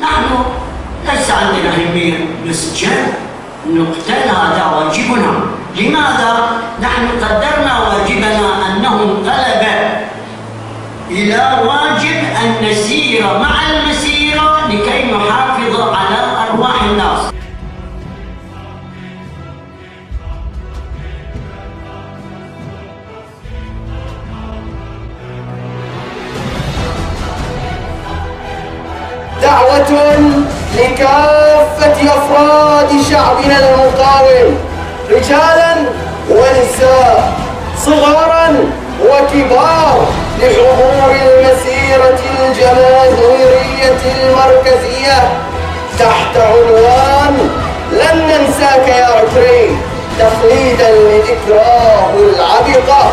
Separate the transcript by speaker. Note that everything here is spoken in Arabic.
Speaker 1: نحن ليس عندنا همية نسجن نقتل، هذا واجبنا. لماذا؟ نحن قدرنا واجبنا أنه انقلب إلى واجب أن نسير مع المسيرة لكي نحافظ على أرواح الناس.
Speaker 2: دعوة لكافة أفراد شعبنا المقاوم، رجالا ونساء، صغارا وكبار، لحضور المسيرة الجماهيرية المركزية تحت عنوان لن ننساك يا عكري، تخليدا لذكراه العبقة